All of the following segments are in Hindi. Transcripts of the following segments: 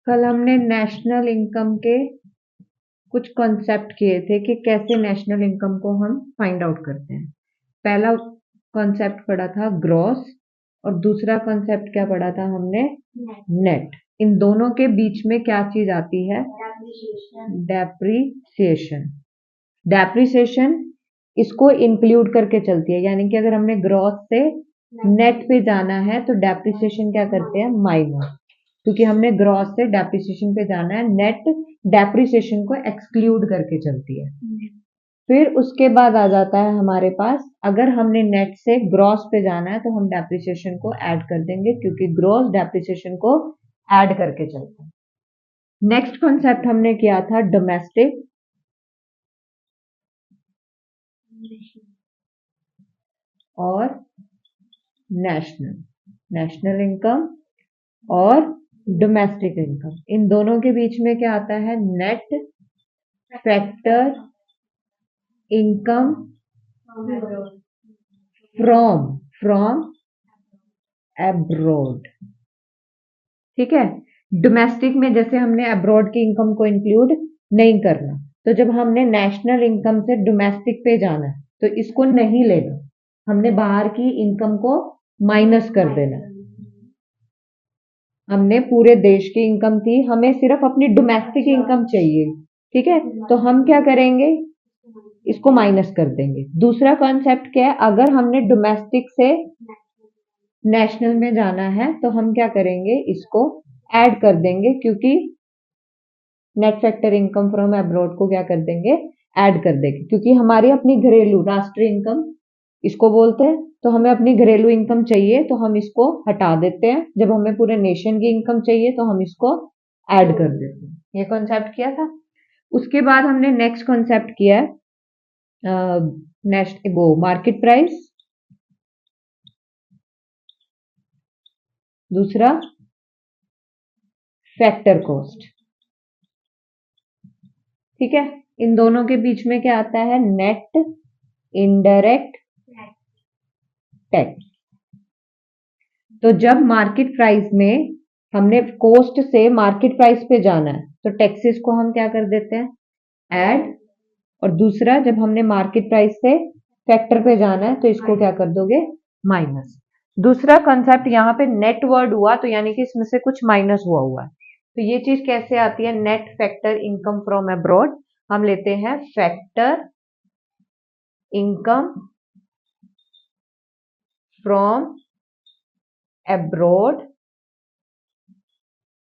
कल हमने नेशनल इनकम के कुछ कॉन्सेप्ट किए थे कि कैसे नेशनल इनकम को हम फाइंड आउट करते हैं। पहला कॉन्सेप्ट पढ़ा था ग्रॉस और दूसरा कॉन्सेप्ट क्या पढ़ा था हमने? नेट। इन दोनों के बीच में क्या चीज आती है? डेप्रिसिएशन। डेप्रिसिएशन इसको इंक्लूड करके चलती है, यानी कि अगर हमने ग्रॉस से नेट पे जाना है तो डेप्रिसिएशन क्या करते हैं? माइनस। क्योंकि हमने ग्रॉस से डेप्रिसिएशन पे जाना है, नेट डेप्रिसिएशन को एक्सक्लूड करके चलती है। फिर उसके बाद आ जाता है हमारे पास, अगर हमने नेट से ग्रॉस पे जाना है तो हम डेप्रिसिएशन को ऐड कर देंगे, क्योंकि ग्रॉस डेप्रिसिएशन को ऐड करके चलता है। नेक्स्ट कॉन्सेप्ट हमने किया था डोमेस्टिक और नेशनल। नेशनल इनकम और डोमेस्टिक इनकम, इन दोनों के बीच में क्या आता है? Net factor income from abroad. ठीक है। डोमेस्टिक में जैसे हमने अब्रॉड की इनकम को इंक्लूड नहीं करना, तो जब हमने नेशनल इनकम से डोमेस्टिक पे जाना है तो इसको नहीं लेना, हमने बाहर की इनकम को माइनस कर देना। हमने पूरे देश की इनकम थी, हमें सिर्फ अपनी डोमेस्टिक इनकम चाहिए, ठीक है, तो हम क्या करेंगे? इसको माइनस कर देंगे। दूसरा कॉन्सेप्ट क्या है? अगर हमने डोमेस्टिक से नेशनल में जाना है तो हम क्या करेंगे? इसको ऐड कर देंगे, क्योंकि net factor income from abroad को क्या कर देंगे? ऐड कर देंगे, क्योंकि हमारी अपनी घरेलू राष्ट्रीय इनकम इसको बोलते हैं, तो हमें अपनी घरेलू इनकम चाहिए तो हम इसको हटा देते हैं। जब हमें पूरे नेशन की इनकम चाहिए तो हम इसको ऐड कर देते हैं। ये कॉन्सेप्ट किया था। उसके बाद हमने नेक्स्ट कॉन्सेप्ट किया है वो मार्केट प्राइस, दूसरा फैक्टर कॉस्ट। ठीक है। इन दोनों के बीच में क्या आता है? Net indirect tax. तो जब मार्केट प्राइस में हमने कॉस्ट से मार्केट प्राइस पे जाना है तो टैक्सेस को हम क्या कर देते हैं? ऐड। और दूसरा, जब हमने मार्केट प्राइस से फैक्टर पे जाना है तो इसको क्या कर दोगे? माइनस। दूसरा कंसेप्ट यहाँ पे नेट वर्ड हुआ, तो यानी कि इसमें से कुछ माइनस हुआ है। तो ये चीज कैसे आती है? Net factor income from abroad. हम लेते हैं फैक्टर इनकम फ्रॉम अब्रॉड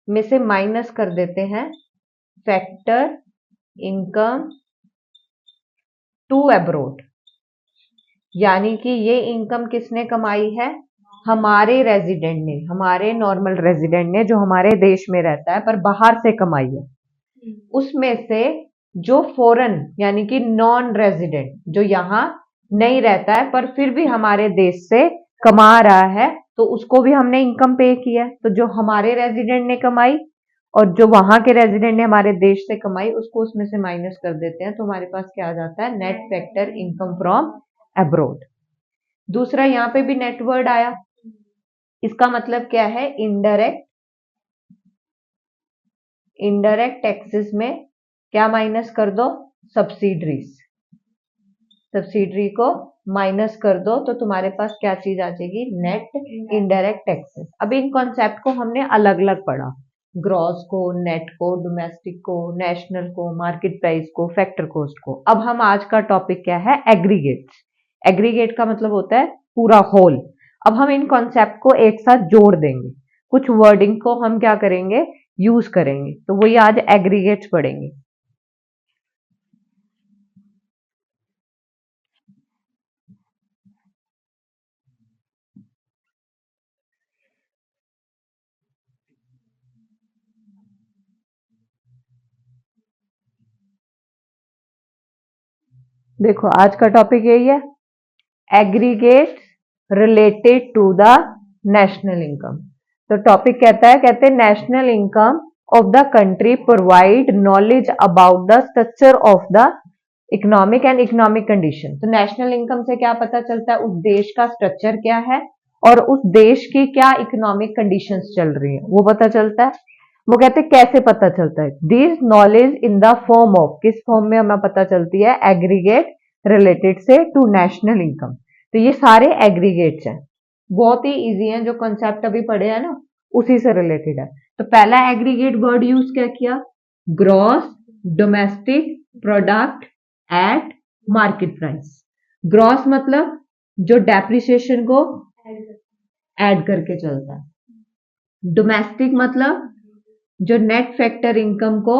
में से माइनस कर देते हैं फैक्टर इनकम टू अब्रॉड। यानी कि ये इनकम किसने कमाई है? हमारे रेजिडेंट ने, हमारे नॉर्मल रेजिडेंट ने, जो हमारे देश में रहता है पर बाहर से कमाई है। उसमें से जो फॉरेन यानी कि नॉन रेजिडेंट, जो यहाँ नहीं रहता है पर फिर भी हमारे देश से कमा रहा है, तो उसको भी हमने इनकम पे किया। तो जो हमारे रेजिडेंट ने कमाई और जो वहां के रेजिडेंट ने हमारे देश से कमाई, उसको उसमें से माइनस कर देते हैं, तो हमारे पास क्या आ जाता है? Net factor income from abroad. दूसरा, यहाँ पे भी नेट वर्ड आया, इसका मतलब क्या है? इनडायरेक्ट। इनडायरेक्ट टैक्सेस में क्या माइनस कर दो? सब्सिडरीज। सब्सिडरी को माइनस कर दो तो तुम्हारे पास क्या चीज आ जाएगी? Net indirect taxes. अब इन कॉन्सेप्ट को हमने अलग अलग पढ़ा, ग्रॉस को, नेट को, डोमेस्टिक को, नेशनल को, मार्केट प्राइस को, फैक्टर कॉस्ट को। अब हम आज का टॉपिक क्या है? एग्रीगेट। एग्रीगेट का मतलब होता है पूरा होल। अब हम इन कॉन्सेप्ट को एक साथ जोड़ देंगे, कुछ वर्डिंग को हम क्या करेंगे? यूज करेंगे, तो वही आज एग्रीगेट्स पढ़ेंगे। देखो आज का टॉपिक यही है, aggregate related to the national income. तो टॉपिक कहता है, कहते हैं national income of the country provide knowledge about the structure of the economic and economic condition. तो नेशनल इनकम से क्या पता चलता है? उस देश का स्ट्रक्चर क्या है और उस देश की क्या इकोनॉमिक कंडीशंस चल रही है, वो पता चलता है। वो कहते हैं कैसे पता चलता है, this knowledge in the form of, किस फॉर्म में हमें पता चलती है, एग्रीगेट रिलेटेड से टू नेशनल इनकम। तो ये सारे एग्रीगेट्स हैं, बहुत ही इजी हैं, जो कॉन्सेप्ट अभी पढ़े हैं ना उसी से रिलेटेड है। तो पहला एग्रीगेट वर्ड यूज क्या किया, gross domestic product at market price. Gross मतलब जो डेप्रिसिएशन को ऐड करके चलता है, डोमेस्टिक मतलब जो नेट फैक्टर इनकम को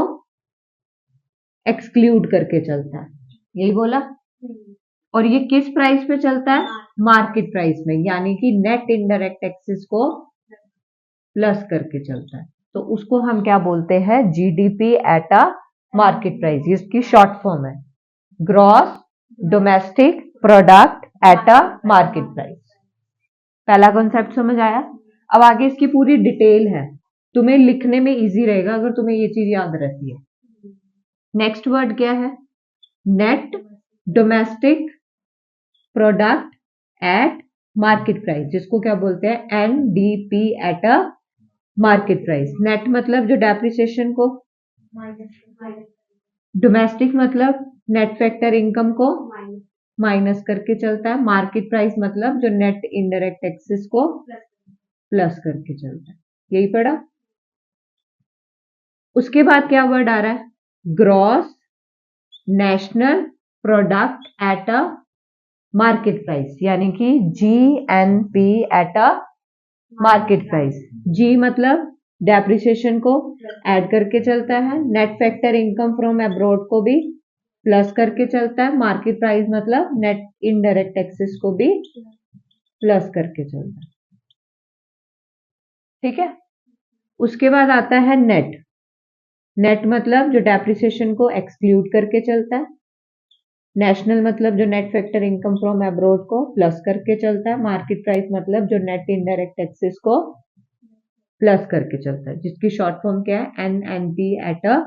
एक्सक्लूड करके चलता है, यही बोला। और ये किस प्राइस पे चलता है, मार्केट प्राइस में, यानी कि नेट इनडायरेक्ट टैक्सेस को प्लस करके चलता है। तो उसको हम क्या बोलते हैं, GDP at a market price, इसकी शॉर्ट फॉर्म है gross domestic product at a market price. पहला कॉन्सेप्ट समझ आया। अब आगे इसकी पूरी डिटेल है, तुम्हें लिखने में इजी रहेगा अगर तुम्हें ये चीज याद रहती है। नेक्स्ट वर्ड क्या है, net domestic product at market price, जिसको क्या बोलते हैं, NDP at a market price. Net मतलब जो डेप्रिसिएशन को, डोमेस्टिक मतलब नेट फैक्टर इनकम को माइनस करके चलता है, मार्केट प्राइस मतलब जो नेट इनडायरेक्ट टैक्सेस को प्लस करके चलता है, यही पढ़ा। उसके बाद क्या वर्ड आ रहा है, gross national product at a market price, यानी कि GNP at a market price. G मतलब डेप्रिसिएशन को ऐड करके चलता है, net factor income from abroad को भी प्लस करके चलता है, मार्केट प्राइस मतलब नेट इनडायरेक्ट टैक्सेस को भी प्लस करके चलता है, ठीक है। उसके बाद आता है नेट। नेट मतलब जो डेप्रिसिएशन को एक्सक्लूड करके चलता है, नेशनल मतलब जो net factor income from abroad को प्लस करके चलता है, मार्केट प्राइस मतलब जो नेट इनडायरेक्ट टैक्सेस को प्लस करके चलता है, जिसकी शॉर्ट फॉर्म क्या है, NNP eight a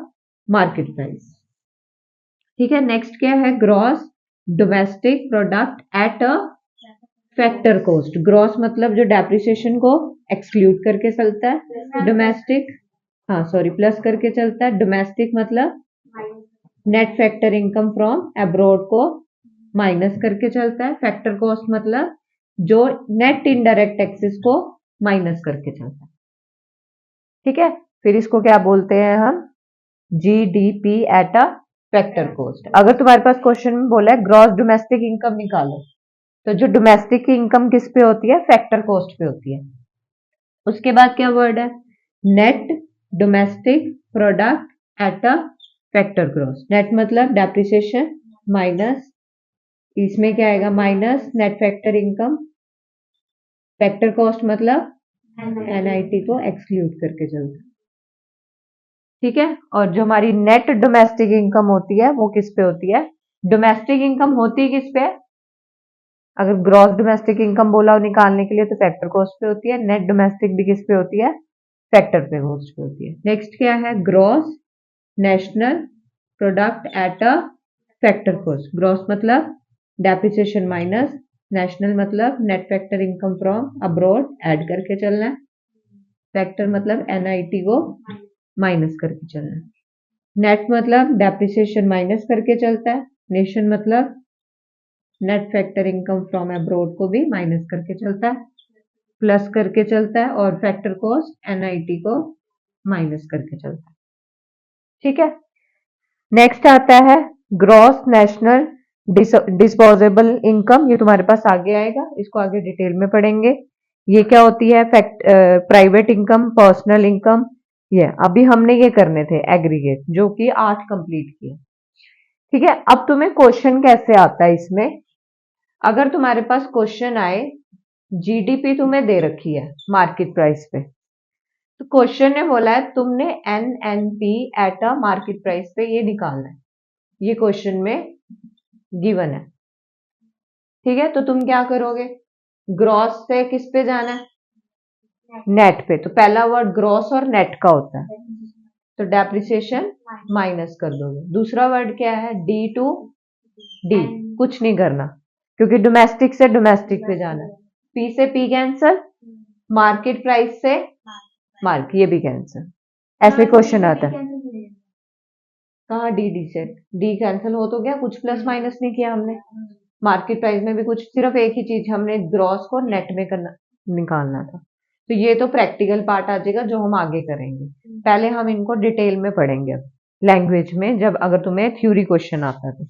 market price, ठीक है। नेक्स्ट क्या है, gross domestic product at a factor cost. Gross मतलब जो डेप्रिसिएशन को एक्सक्लूड करके चलता है, डोमेस्टिक, हाँ सॉरी प्लस करके चलता है, डोमेस्टिक मतलब net factor income from abroad को माइनस करके चलता है, फैक्टर कॉस्ट मतलब जो नेट इनडायरेक्ट टैक्सेस को माइनस करके चलता है, ठीक है। फिर इसको क्या बोलते हैं हम, GDP at a factor cost. अगर तुम्हारे पास क्वेश्चन में बोला है ग्रॉस डोमेस्टिक इनकम निकालो, तो जो डोमेस्टिक इनकम किस पे होती है, फैक्टर कॉस्ट पे होती है। उसके बाद क्या वर्ड है, net domestic product at a factor cost. Net मतलब डेप्रिसिएशन माइनस, इसमें क्या आएगा, minus net factor income, factor cost मतलब एनआईटी को एक्सक्लूड करके चलता है, ठीक है। और जो हमारी नेट डोमेस्टिक इनकम होती है वो किस पे होती है, डोमेस्टिक इनकम होती किस पे, अगर ग्रॉस डोमेस्टिक इनकम बोला हो निकालने के लिए तो फैक्टर कॉस्ट पे होती है, नेट डोमेस्टिक भी किस पे होती है, फैक्टर पे कॉस्ट पे होती है। नेक्स्ट क्या है, gross national product at a factor cost. Gross मतलब डेप्रिसिएशन माइनस, नेशनल मतलब net factor income from abroad add करके चलना है, फैक्टर मतलब एनआईटी को माइनस करके चलना है, नेट मतलब डेप्रिसिएशन माइनस करके चलता है, नेशन मतलब net factor income from abroad को भी माइनस करके चलता है, प्लस करके चलता है, और फैक्टर कॉस्ट एनआईटी को माइनस करके चलता है, ठीक है। नेक्स्ट आता है ग्रॉस नेशनल डिस्पोजेबल इनकम, ये तुम्हारे पास आगे आएगा, इसको आगे डिटेल में पढ़ेंगे। ये क्या होती है, प्राइवेट इनकम, पर्सनल इनकम, ये अभी हमने ये करने थे एग्रीगेट, जो कि 8 कंप्लीट किए, ठीक है। अब तुम्हें क्वेश्चन कैसे आता है इसमें, अगर तुम्हारे पास क्वेश्चन आए, जीडीपी तुम्हें दे रखी है मार्केट प्राइस पे, तो क्वेश्चन ने बोला है तुमने NNP eight a market price पे ये निकालना है, ये क्वेश्चन में गिवन है, ठीक है। तो तुम क्या करोगे, ग्रॉस से किस पे जाना है, नेट पे। तो पहला वर्ड ग्रॉस और नेट का होता है, तो डेप्रिसिएशन माइनस कर दोगे। दूसरा वर्ड क्या है, डी टू डी, कुछ नहीं करना क्योंकि डोमेस्टिक से डोमेस्टिक पे जाना है, पी से पी कैंसल, मार्केट प्राइस से मार्क, ये भी कैंसल, ऐसे क्वेश्चन आता है। कहाँ डी से डी कैंसिल हो तो गया, कुछ प्लस माइनस नहीं किया हमने। मार्केट प्राइस में भी कुछ, सिर्फ एक ही चीज, हमने ग्रॉस को नेट में करना निकालना था। तो ये तो प्रैक्टिकल पार्ट आ जाएगा जो हम आगे करेंगे। पहले हम इनको डिटेल में पढ़ेंगे अब लैंग्वेज में, जब अगर तुम्हें थ्योरी क्वेश्चन आता है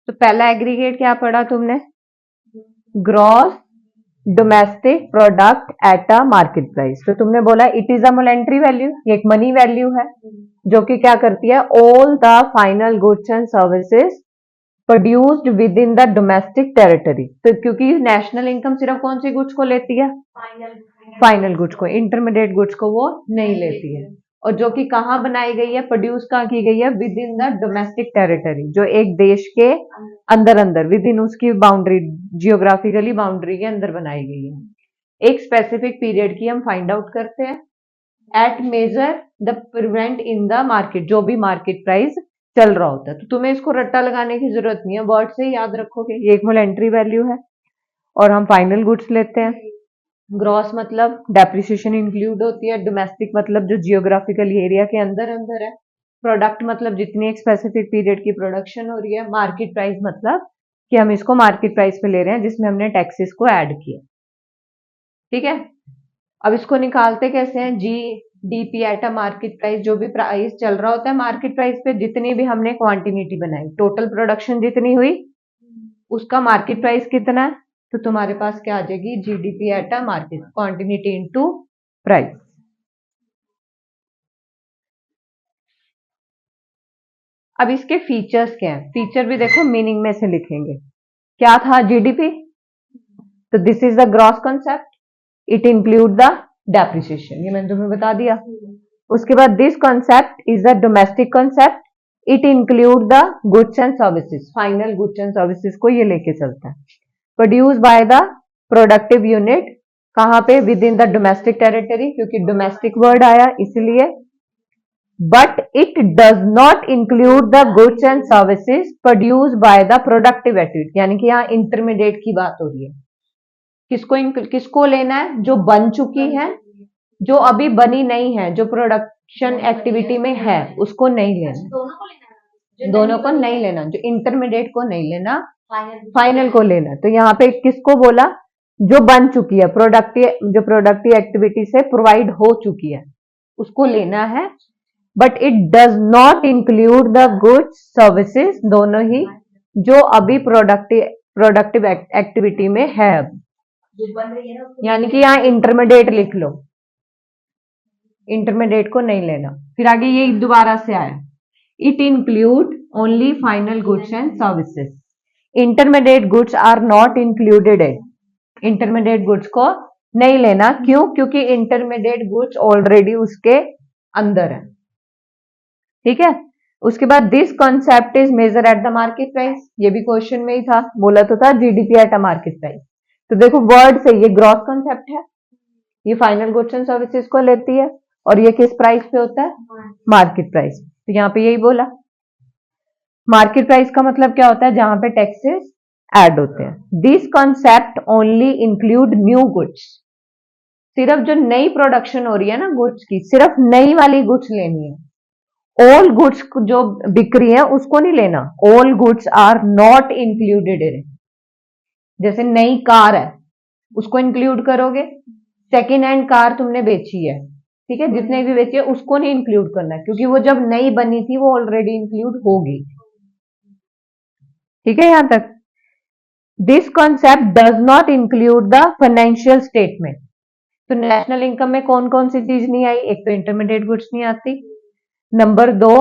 तो पहला एग्रीगेट क्या पढ़ा तुमने? Gross domestic product at a market price. तो तुमने बोला it is a monetary value, ये एक मनी वैल्यू है जो कि क्या करती है, all the final goods and services produced with in the domestic territory. तो क्योंकि नेशनल इनकम सिर्फ कौन सी गुड्स को लेती है? फाइनल गुड्स को, इंटरमीडिएट गुड्स को वो नहीं लेती है। और जो कि कहाँ बनाई गई है, प्रोड्यूस कहाँ की गई है? With in the domestic territory, जो एक देश के अंदर अंदर, विद इन उसकी बाउंड्री, जियोग्राफिकली बाउंड्री के अंदर बनाई गई है। एक स्पेसिफिक पीरियड की हम फाइंड आउट करते हैं at measure the prevent in the market, जो भी मार्केट प्राइस चल रहा होता है। तो तुम्हें इसको रट्टा लगाने की जरूरत नहीं है, वर्ड से ही याद रखोगे। ये एक मॉनेटरी वैल्यू है और हम फाइनल गुड्स लेते हैं। ग्रॉस मतलब डेप्रिसिएशन इंक्लूड होती है, डोमेस्टिक मतलब जो जियोग्राफिकल एरिया के अंदर अंदर है, प्रोडक्ट मतलब जितनी एक स्पेसिफिक पीरियड की प्रोडक्शन हो रही है, मार्केट प्राइस मतलब कि हम इसको मार्केट प्राइस पे ले रहे हैं जिसमें हमने टैक्सेस को ऐड किया। ठीक है, अब इसको निकालते कैसे हैं? GDP at a market price, जो भी प्राइस चल रहा होता है मार्केट प्राइस पे, जितनी भी हमने क्वांटिटी बनाई, टोटल प्रोडक्शन जितनी हुई उसका मार्केट प्राइस कितना है, तो तुम्हारे पास क्या आ जाएगी? GDP at a market, quantity into price. अब इसके फीचर्स क्या है? फीचर भी देखो मीनिंग में से लिखेंगे। क्या था जीडीपी? तो this is the gross concept, it include the depreciation, ये मैंने तुम्हें बता दिया। उसके बाद this concept is the domestic concept, it include the goods and services, final goods and services को ये लेके चलता है। Produce by the productive unit, कहां पे? With in the domestic territory, क्योंकि डोमेस्टिक वर्ड आया इसलिए। But it does not include the goods and services produce by the productive activity, यानी कि यहाँ इंटरमीडिएट की बात हो रही है। किसको लेना है? जो बन चुकी है, जो अभी बनी नहीं है, जो प्रोडक्शन एक्टिविटी में है, उसको नहीं लेना। दोनों को नहीं लेना, जो इंटरमीडिएट को नहीं लेना, फाइनल को लेना। तो यहाँ पे किसको बोला? जो बन चुकी है, जो प्रोडक्टिव एक्टिविटी से प्रोवाइड हो चुकी है, उसको लेना है। But it does not include the goods services, दोनों ही, जो अभी प्रोडक्टिव एक्टिविटी में है अभी, यानी कि यहाँ इंटरमीडिएट लिख लो, इंटरमीडिएट को नहीं लेना। फिर आगे ये दोबारा से आया, it include only final goods and services, intermediate goods are not included in, intermediate goods को नहीं लेना। क्यों? क्योंकि इंटरमीडिएट गुड्स ऑलरेडी उसके अंदर है। ठीक है, उसके बाद this concept is measure at the market price, ये भी क्वेश्चन में ही था, बोला तो था GDP at a market price. तो देखो वर्ड से ये ग्रॉस कॉन्सेप्ट है, ये फाइनल गुड्स एंड सर्विसेज को लेती है, और ये किस प्राइस पे होता है? Market price. तो यहाँ पे यही बोला, मार्केट प्राइस का मतलब क्या होता है? जहां पे टैक्सेस ऐड होते हैं। This concept only include new goods, सिर्फ जो नई प्रोडक्शन हो रही है ना गुड्स की, सिर्फ नई वाली गुड्स लेनी है। ऑल गुड्स जो बिक रही है उसको नहीं लेना। All goods are not included in, जैसे नई कार है उसको इंक्लूड करोगे, सेकेंड हैंड कार तुमने बेची है, ठीक है, जितने भी बेची है उसको नहीं इंक्लूड करना, क्योंकि वो जब नई बनी थी वो ऑलरेडी इंक्लूड होगी। ठीक है यहां तक। This concept does not include the financial statement. तो नेशनल इनकम में कौन कौन सी चीज नहीं आई? एक तो इंटरमीडिएट गुड्स नहीं आती, नंबर 2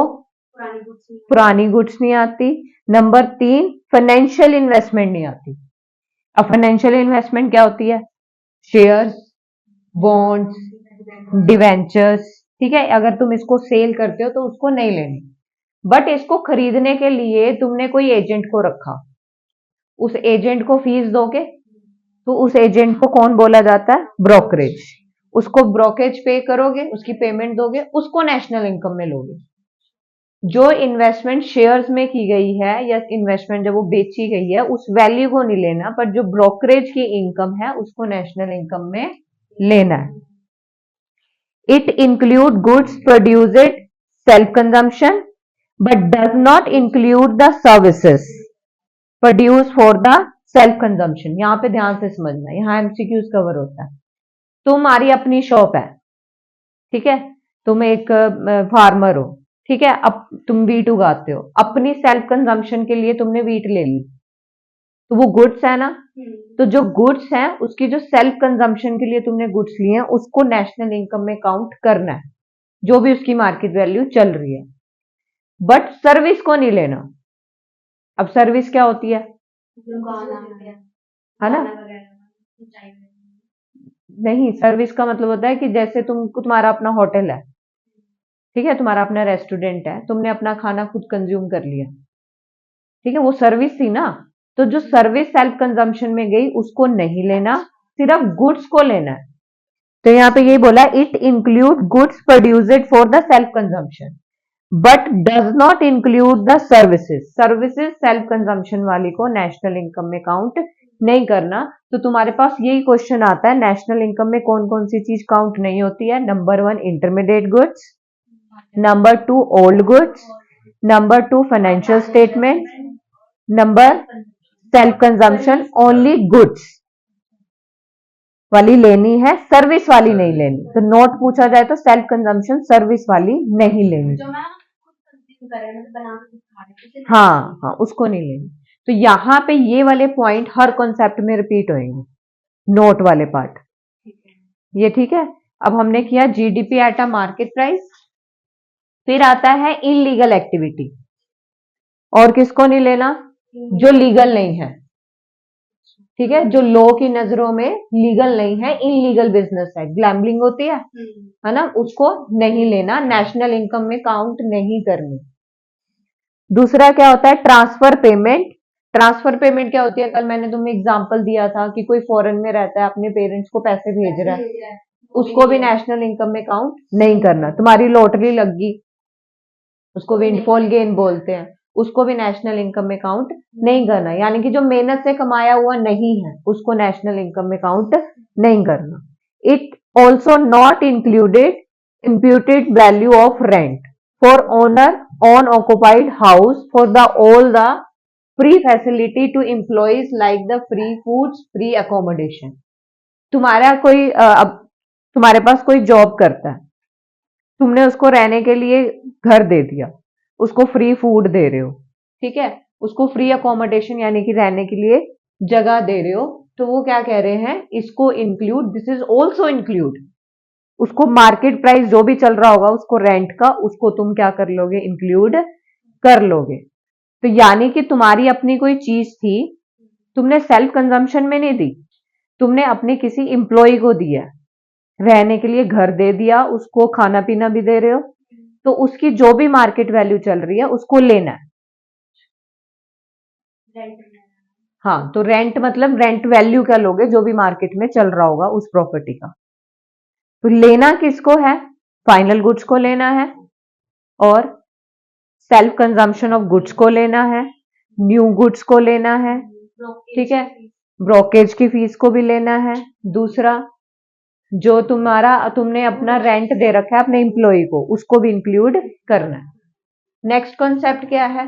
पुरानी गुड्स नहीं आती, नंबर 3 फाइनेंशियल इन्वेस्टमेंट नहीं आती। अब फाइनेंशियल इन्वेस्टमेंट क्या होती है? Shares, bonds, debentures. ठीक है, अगर तुम इसको सेल करते हो तो उसको नहीं लेनी, बट इसको खरीदने के लिए तुमने कोई एजेंट को रखा, उस एजेंट को फीस दोगे, तो उस एजेंट को कौन बोला जाता है? ब्रोकरेज। उसको ब्रोकरेज पे करोगे, उसकी पेमेंट दोगे, उसको नेशनल इनकम में लोगे। जो इन्वेस्टमेंट शेयर्स में की गई है या इन्वेस्टमेंट जब वो बेची गई है उस वैल्यू को नहीं लेना, पर जो ब्रोकरेज की इनकम है उसको नेशनल इनकम में लेना है। It include goods produced self consumption but does not include the services produce for the self consumption. यहां पे ध्यान से समझना, यहां एमसीक्यूज कवर होता है। तुम्हारी अपनी शॉप है, ठीक है, तुम एक फार्मर हो, ठीक है, अब तुम वीट उगाते हो, अपनी सेल्फ कंजम्पशन के लिए तुमने वीट ले ली, तो वो गुड्स है ना। तो जो गुड्स है उसकी जो सेल्फ कंजम्पशन के लिए तुमने गुड्स लिए हैं उसको नेशनल इनकम में काउंट करना है, जो भी उसकी मार्केट वैल्यू चल रही है, बट सर्विस को नहीं लेना। अब सर्विस क्या होती है ना? नहीं, सर्विस का मतलब होता है कि जैसे तुम्हारा अपना होटल है, ठीक है, तुम्हारा अपना रेस्टोरेंट है, तुमने अपना खाना खुद कंज्यूम कर लिया, ठीक है, वो सर्विस थी ना। तो जो सर्विस सेल्फ कंजम्पशन में गई उसको नहीं लेना, सिर्फ गुड्स को लेना है। तो यहाँ पे ये बोला it include goods produced for the self consumption but does not include the services. Services self consumption वाली को नेशनल इनकम में काउंट नहीं करना। तो तुम्हारे पास यही क्वेश्चन आता है, नेशनल इनकम में कौन कौन सी चीज काउंट नहीं होती है। Number 1 intermediate goods, number 2 old goods, number 2 financial statement, number self consumption. Only goods वाली लेनी है, सर्विस वाली नहीं लेनी। तो नोट पूछा जाए तो सेल्फ कंजम्पशन सर्विस वाली नहीं लेनी। हाँ हाँ, उसको नहीं लेनी। तो यहाँ पे ये वाले पॉइंट हर कॉन्सेप्ट में रिपीट होंगे, नोट वाले पार्ट, ये ठीक है। अब हमने किया GDP at a market price, फिर आता है इलीगल एक्टिविटी। और किसको नहीं लेना? जो लीगल नहीं है, ठीक है, जो लॉ की नजरों में लीगल नहीं है, इलीगल बिजनेस है, ग्लैम्बलिंग होती है ना, उसको नहीं लेना, नेशनल इनकम में काउंट नहीं करनी। दूसरा क्या होता है? Transfer payment. ट्रांसफर पेमेंट क्या होती है? कल मैंने तुम्हें एग्जांपल दिया था कि कोई फॉरेन में रहता है, अपने पेरेंट्स को पैसे भेज रहा है, उसको भी नेशनल इनकम में काउंट नहीं करना। तुम्हारी लॉटरी लग गई, उसको विंडफॉल गेन बोलते हैं, उसको भी नेशनल इनकम में काउंट नहीं करना। यानी कि जो मेहनत से कमाया हुआ नहीं है उसको नेशनल इनकम में काउंट नहीं करना। It also not included imputed value of rent for owner on occupied house for the all the free facility to employees like the free foods, free accommodation। तुम्हारा कोई अब तुम्हारे पास कोई जॉब करता है, तुमने उसको रहने के लिए घर दे दिया, उसको फ्री फूड दे रहे हो, ठीक है, उसको फ्री अकोमोडेशन यानी कि रहने के लिए जगह दे रहे हो, तो वो क्या कह रहे हैं? इसको include, this is also include. उसको मार्केट प्राइस जो भी चल रहा होगा उसको रेंट का, उसको तुम क्या कर लोगे? इंक्लूड कर लोगे। तो यानी कि तुम्हारी अपनी कोई चीज थी, तुमने सेल्फ कंजम्पशन में नहीं दी, तुमने अपने किसी इंप्लॉय को दिया, रहने के लिए घर दे दिया, उसको खाना पीना भी दे रहे हो, तो उसकी जो भी मार्केट वैल्यू चल रही है उसको लेना है। हाँ, तो रेंट मतलब रेंट वैल्यू क्या लोगे? जो भी मार्केट में चल रहा होगा उस प्रॉपर्टी का। तो लेना किसको है? फाइनल गुड्स को लेना है, और सेल्फ कंजम्पशन ऑफ गुड्स को लेना है, न्यू गुड्स को लेना है, ठीक है, ब्रोकेज की फीस को भी लेना है। दूसरा, जो तुमने अपना रेंट दे रखा है अपने एम्प्लॉय को, उसको भी इंक्लूड करना है। नेक्स्ट कॉन्सेप्ट क्या है?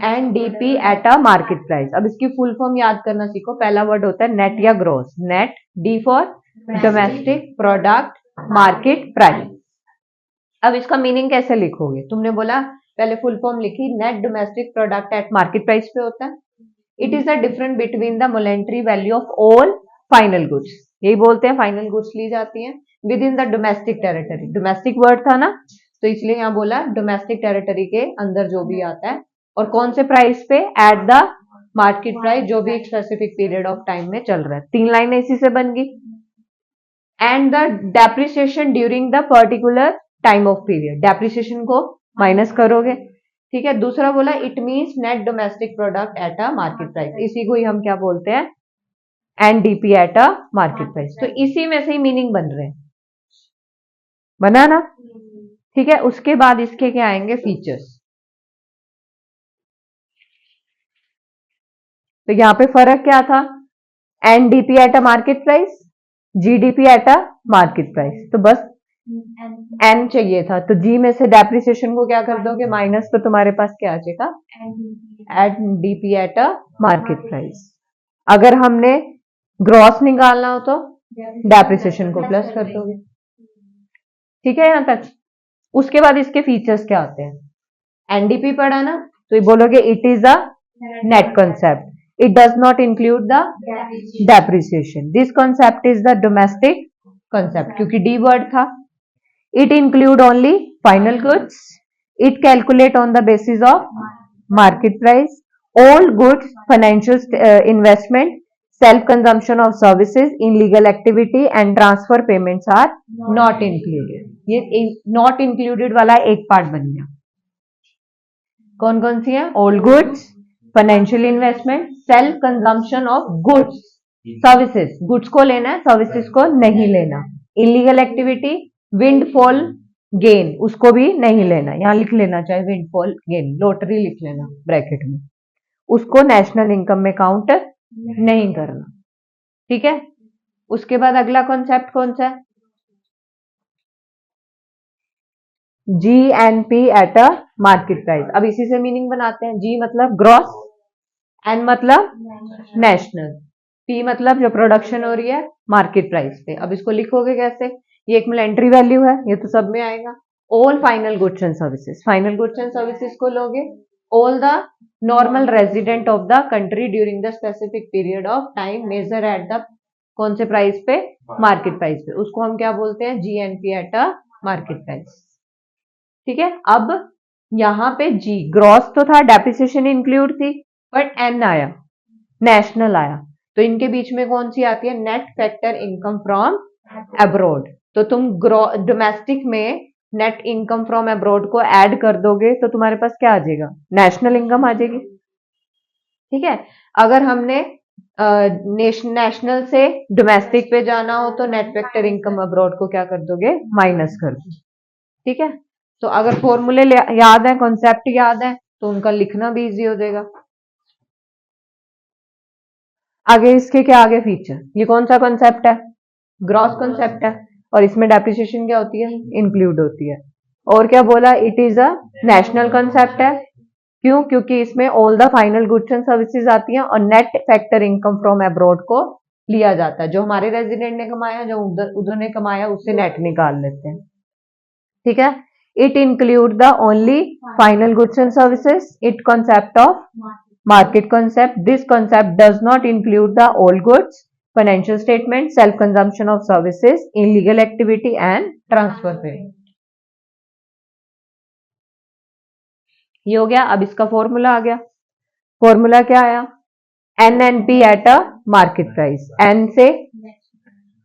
NDP at a market price. अब इसकी फुल फॉर्म याद करना सीखो। पहला वर्ड होता है नेट या gross. Net, D for domestic product market price. अब इसका मीनिंग कैसे लिखोगे? तुमने बोला पहले फुल फॉर्म लिखी, net domestic product at market price पे होता है। It is the difference between the monetary value of all final goods. यही बोलते हैं, फाइनल गुड्स ली जाती हैं with in the domestic territory. Domestic word था ना, तो इसलिए यहां बोला डोमेस्टिक टेरिटरी के अंदर जो भी आता है, और कौन से प्राइस पे? एट द मार्केट प्राइस, जो भी एक स्पेसिफिक पीरियड ऑफ टाइम में चल रहा है। 3 लाइनें इसी से बन गई। And the depreciation during the particular time of period, depreciation को माइनस करोगे, ठीक है। दूसरा बोला it means net domestic product at a market price, इसी को ही हम क्या बोलते हैं? NDP at a market price. तो इसी में से ही मीनिंग बन रहे हैं, बना ना? ठीक है, उसके बाद इसके क्या आएंगे फीचर्स। तो यहाँ पे फर्क क्या था, NDP at a market price, GDP at a market price. तो बस एन चाहिए था, तो जी में से डेप्रिसिएशन को क्या कर दोगे माइनस, तो तुम्हारे पास क्या आ जाएगा NDP at a market price. अगर हमने ग्रॉस निकालना हो तो डेप्रिसिएशन को प्लस कर दोगे। ठीक है यहां तक। उसके बाद इसके फीचर्स क्या होते हैं, एनडीपी पढ़ा ना, तो ये बोलोगे it is a net concept, it does not include the depreciation. This concept is the domestic concept क्योंकि D word था। It include only final goods. It calculate on the basis of market price. All goods, financial investment, self-consumption of services, illegal activity and transfer payments are not included. ये not included वाला एक पार्ट बन गया। कौन कौन सी है, old goods, financial investment, self consumption of goods, services, goods को लेना है सर्विसेज को नहीं लेना, इलीगल एक्टिविटी, विंडफॉल गेन उसको भी नहीं लेना, यहां लिख लेना चाहे विंडफॉल गेन, लॉटरी लिख लेना ब्रैकेट में, उसको नेशनल इनकम में काउंट नहीं करना। ठीक है, उसके बाद अगला कॉन्सेप्ट कौन सा है, GNP eight a market price. अब इसी से मीनिंग बनाते हैं, G मतलब ग्रॉस, N मतलब नेशनल, P मतलब जो प्रोडक्शन हो रही है मार्केट प्राइस पे। अब इसको लिखोगे कैसे, ये एक मिलेंट्री वैल्यू है, ये तो सब में आएगा। All final goods and services, final goods and services को लोगे all the normal resident of the country during the specific period of time measure at the कौन से प्राइस पे, मार्केट प्राइस पे, उसको हम क्या बोलते हैं GNP eight a market price. ठीक है, अब यहां पे जी ग्रॉस तो था, डेप्रिसिएशन इंक्लूड थी, बट एन आया, नेशनल आया, तो इनके बीच में कौन सी आती है, net factor income from abroad. तो तुम डोमेस्टिक में नेट इनकम फ्रॉम अब्रॉड को ऐड कर दोगे तो तुम्हारे पास क्या आ जाएगा, नेशनल इनकम आ जाएगी। ठीक है, अगर हमने नेशनल से डोमेस्टिक पे जाना हो तो नेट फैक्टर इनकम अब्रॉड को क्या कर दोगे, माइनस कर दो। ठीक है, तो अगर फॉर्मूले याद है, कॉन्सेप्ट याद है, तो उनका लिखना भी इजी हो जाएगा। आगे इसके क्या आगे फीचर, ये कौन सा कॉन्सेप्ट है, ग्रॉस कॉन्सेप्ट है, और इसमें डेप्रिसिएशन क्या होती है, इंक्लूड होती है। और क्या बोला, it is a national concept है, क्यों, क्योंकि इसमें all the final goods and services आती हैं और net factor income from abroad को लिया जाता है, जो हमारे रेजिडेंट ने कमाया, जो उधर ने कमाया, उससे नेट निकाल लेते हैं। ठीक है, it include the only final goods and services, it concept of market concept, this concept does not include the all goods, financial statement, self consumption of services, illegal activity and transfer payment। ये हो गया। अब इसका फॉर्मूला आ गया, फॉर्मूला क्या आया, NNP at a market price, N से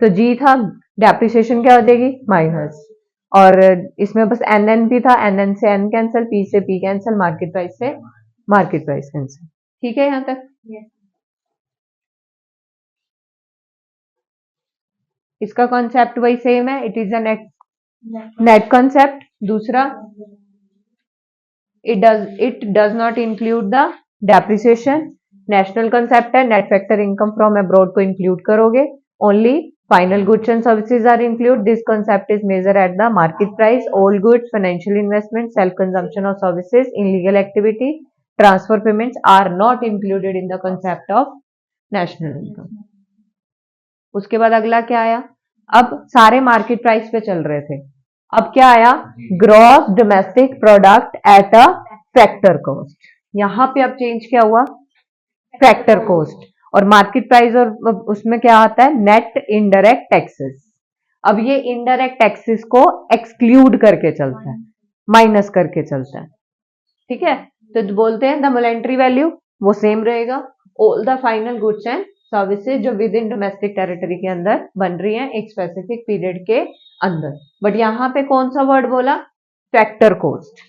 तो जी था, डेप्रिसिएशन क्या हो जाएगी माइनस, और इसमें बस NNP था, NN से N कैंसिल, P से P कैंसिल, मार्केट प्राइस से मार्केट प्राइस कैंसिल। ठीक है यहां तक। इसका कॉन्सेप्ट वही सेम है, it is a net concept. दूसरा, it does not include the depreciation, national concept है, net factor income from abroad को इंक्लूड करोगे, only final goods and services are included, this concept is measured at the market price, all goods, financial investment, self consumption of services, illegal activity, transfer payments are not included in the concept of national income। उसके बाद अगला क्या आया, अब सारे मार्केट प्राइस पे चल रहे थे, अब क्या आया, gross domestic product at a factor cost. यहां पे अब चेंज क्या हुआ, फैक्टर कॉस्ट, और मार्केट प्राइस और उसमें क्या आता है, नेट इनडायरेक्ट टैक्सेस। अब ये इनडायरेक्ट टैक्सेस को एक्सक्लूड करके चलता है, माइनस करके चलता है। ठीक है, तो बोलते हैं द मोलेंट्री वैल्यू वो सेम रहेगा, all the final goods and services जो विद इन डोमेस्टिक टेरिटरी के अंदर बन रही हैं एक स्पेसिफिक पीरियड के अंदर, बट यहां पे कौन सा वर्ड बोला, फैक्टर कॉस्ट,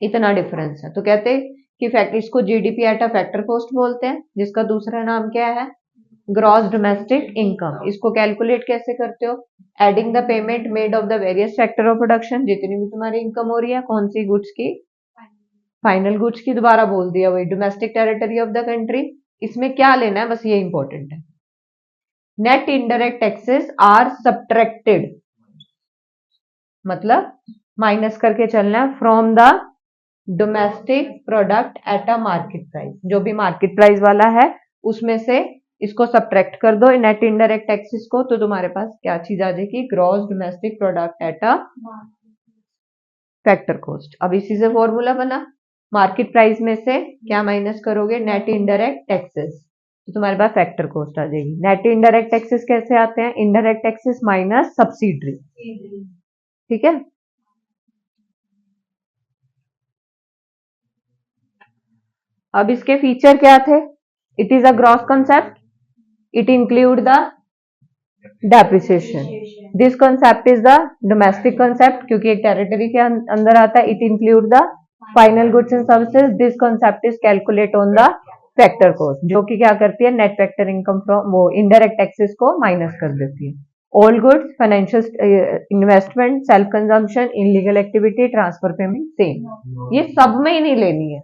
इतना डिफरेंस है। तो कहते हैं कि इसको GDP at a factor cost बोलते हैं, जिसका दूसरा नाम क्या है, ग्रॉस डोमेस्टिक इनकम। इसको कैलकुलेट कैसे करते हो? Adding the payment made of the various sector of production, जितनी भी तुम्हारी इनकम हो रही है कौन सी गुड्स की, फाइनल गुड्स की, दोबारा बोल दिया वही, domestic territory of the country. इसमें क्या लेना है, बस ये इंपॉर्टेंट है। Net indirect taxes are subtracted, मतलब माइनस करके चलना है from the domestic product at a market price, जो भी मार्केट प्राइस वाला है उसमें से इसको सब्ट्रैक्ट कर दो नेट इनडायरेक्ट टैक्सेस को, तो तुम्हारे पास क्या चीज आ जाएगी, gross domestic product at a factor cost. अब इसी से फॉर्मूला बना, मार्केट प्राइस में से क्या माइनस करोगे, नेट इनडायरेक्ट टैक्सेस, तो तुम्हारे पास फैक्टर कॉस्ट आ जाएगी। नेट इनडायरेक्ट टैक्सेस कैसे आते हैं, इनडायरेक्ट टैक्सेस माइनस सब्सिडरी, ठीक है। अब इसके फीचर क्या थे, it is a gross concept, it include the depreciation, this concept is the domestic concept क्योंकि एक टेरिटरी के अंदर आता है, it include the final goods and services, this concept is calculate on the factor cost, जो कि क्या करती है, नेट फैक्टर इनकम फ्रॉम वो इनडायरेक्ट टैक्सेस को माइनस कर देती है। All goods, financial investment, self consumption, illegal activity, transfer payment, same, ये सब में ही नहीं लेनी है।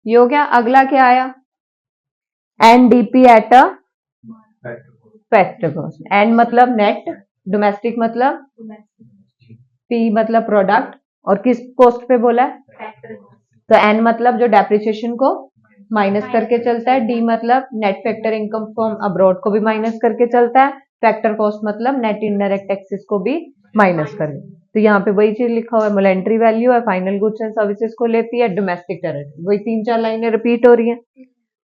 ये हो गया। अगला क्या आया, NDP at a factor cost. N मतलब नेट, डोमेस्टिक मतलब, पी मतलब प्रोडक्ट, और किस कॉस्ट पे बोला है, तो एन मतलब जो डेप्रिसिएशन को माइनस करके चलता है, डी मतलब net factor income from abroad को भी माइनस करके चलता है, फैक्टर कॉस्ट मतलब नेट इनडायरेक्ट टैक्सेस को भी माइनस करके। तो यहाँ पे वही चीज लिखा हुआ है, मोनेटरी वैल्यू है, फाइनल गुड्स एंड सर्विसेज को लेती है, डोमेस्टिक टेरिटरी, वही 3-4 लाइनें रिपीट हो रही है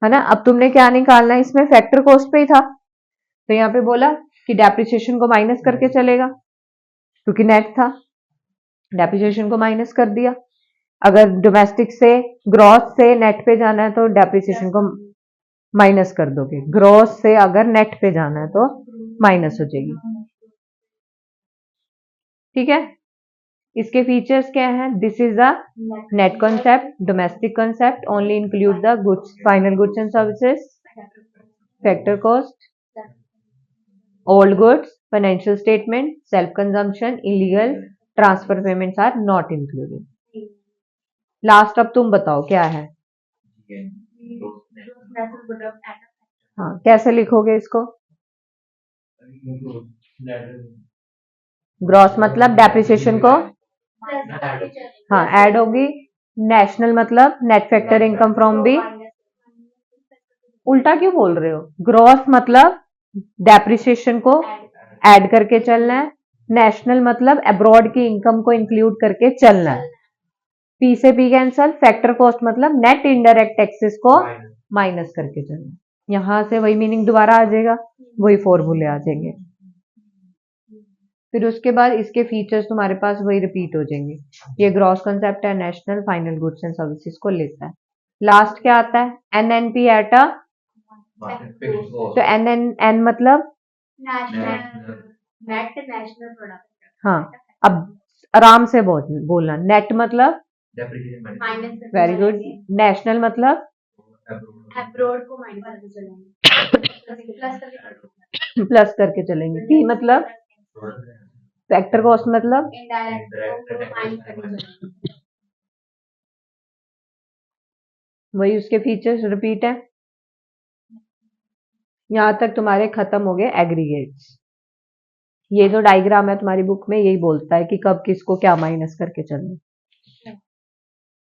ना। अब तुमने क्या निकालना है, इसमें फैक्टर कॉस्ट पे ही था, तो यहाँ पे बोला कि डेप्रिसिएशन को माइनस करके चलेगा क्योंकि नेट था, डेप्रिसिएशन को माइनस कर दिया। अगर डोमेस्टिक से ग्रॉस से नेट पे जाना है तो डेप्रिसिएशन को माइनस कर दोगे, ग्रॉस से अगर नेट पे जाना है तो माइनस हो जाएगी, ठीक है। इसके फीचर्स क्या हैं, this is the net concept, domestic concept, only include the goods, final goods and services, factor cost, old goods, financial statement, self consumption, illegal, transfer payments are not included. Last अब तुम बताओ क्या है, हाँ कैसे लिखोगे इसको, ग्रॉस मतलब डेप्रिसिएशन को, हाँ ऐड होगी, नेशनल मतलब नेट फैक्टर इनकम फ्रॉम भी, उल्टा क्यों बोल रहे हो, ग्रॉस मतलब डेप्रिसिएशन को ऐड करके चलना है, नेशनल मतलब अब्रॉड की इनकम को इंक्लूड करके चलना है, पी से पी कैंसल, फैक्टर कॉस्ट मतलब नेट इनडायरेक्ट टैक्सेस को माइनस करके चलना, यहां से वही मीनिंग दोबारा आ जाएगा, वही फॉर्मूले आ जाएंगे, फिर उसके बाद इसके फीचर्स तुम्हारे पास वही रिपीट हो जाएंगे। ये ग्रॉस कंसेप्ट है, national, final goods and services को लेता है। लास्ट क्या आता है, एनएनपी एट अ, तो एन मतलब नेट नेशनल प्रोडक्ट, हाँ अब आराम से बोलना, नेट मतलब वेरी गुड, नेशनल मतलब अब्रॉड को माइनस प्लस करके चलेंगे, पी मतलब फैक्टर कॉस्ट मतलब वही उसके फीचर्स रिपीट है। यहां तक तुम्हारे खत्म हो गए एग्रीगेट्स। ये जो डायग्राम है तुम्हारी बुक में यही बोलता है कि कब किसको क्या माइनस करके चलना।